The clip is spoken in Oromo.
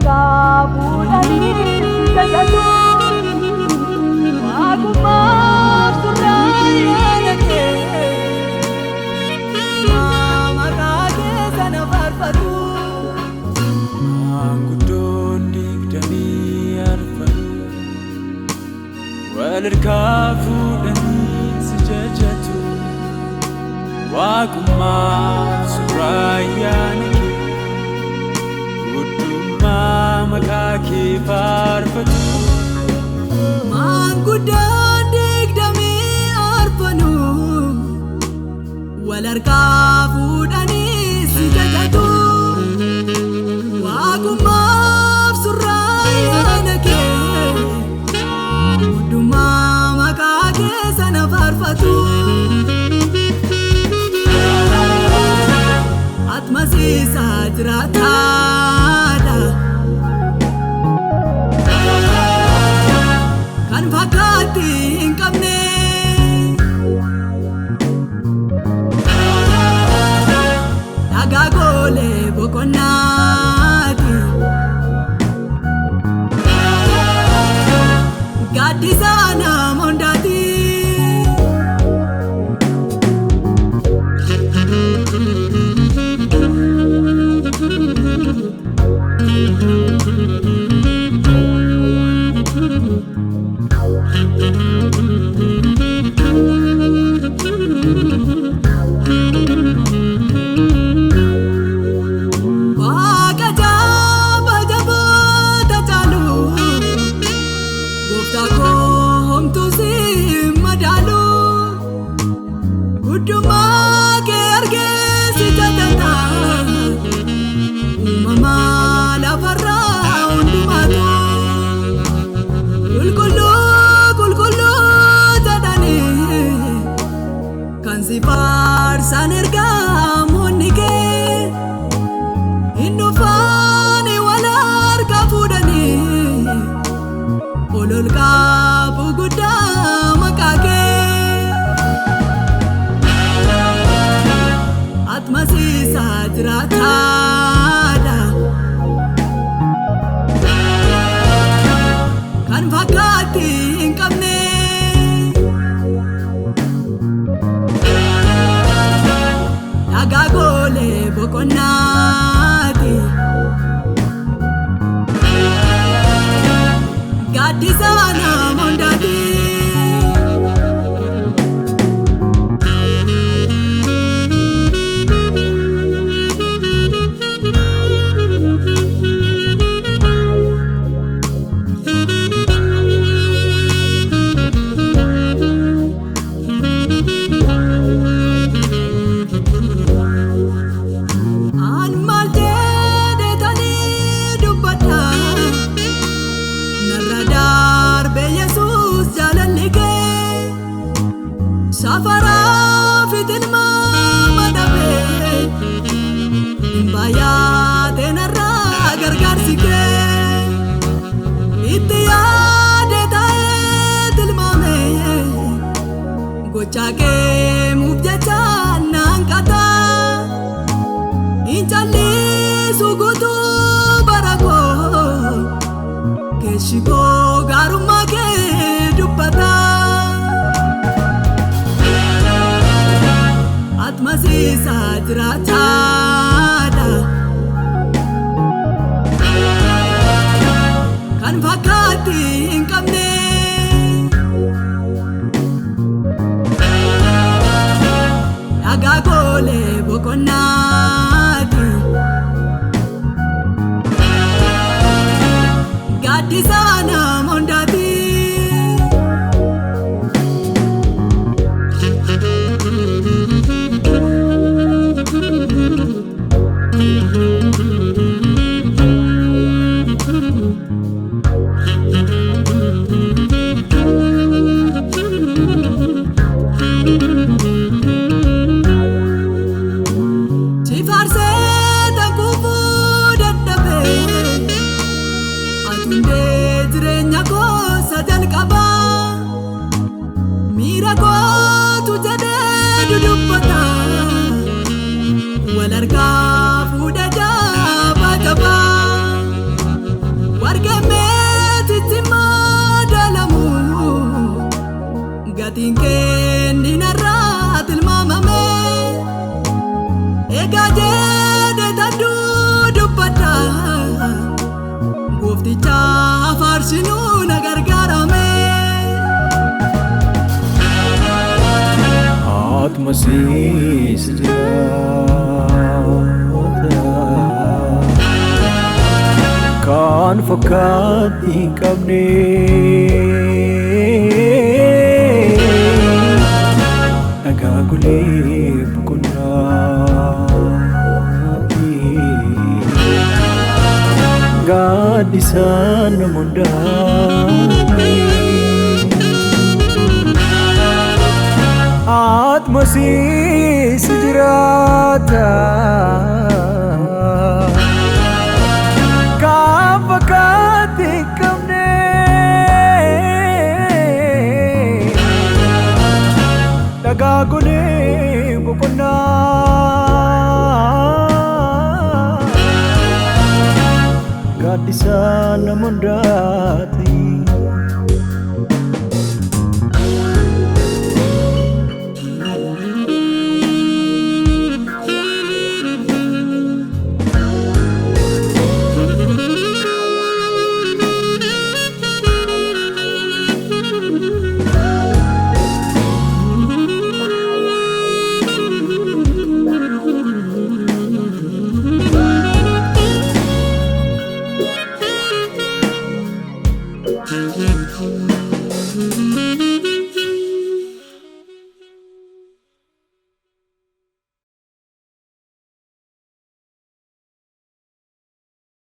Walargaa fuudhanii tajaajilu waaqumaaf surraa yaadate maqaa keessa na faarfatu. Maanguddoon digdamii arfan walargaa fuudhanii si jajatu waaqumaaf surraa yaadate maqaa kee faarfatu. Maanguddoon digdamii arfanu walargaa fuudhanii si jajatu waaqumaaf surraa yaadate hundumaa maqaa keessa na faarfatu. Atmasiisaa jiraataadha kan fakkaatti hin qabne dhagaa golee boqonnaati gaaddisa nama hundaati. Faarsan ergamoonni kee hin dhufani walargaa fuudhanii ololgaa guddaa maqaa kee. Atmasiisaa jiraataadha kan fakkaatti hin qabne dhagaa golee boqonnaati gaaddisa nama hundaati. Safaraa fitilmaa dhabe baay'atee narraa gargaarsi kee itti yaade ta'ee tilmaame gochaa kee muuf jecha naan qata hin callisu guutuu bara koo keessi koo gaarummaa kee dubbata. Atmasiisaa jiraataadha kan fakkaatti hin qabne dhagaa golee boqonnaati gaaddisa nama hundaati. Jireenya Atmosis kan fakkaatti hin qabne dhagaa golee boqonnaatti gaaddisa nama hundaatti Atmosis jiraata kan fakkaatti hin qabne dhagaa golee boqonnaa gaaddisa nama hundaa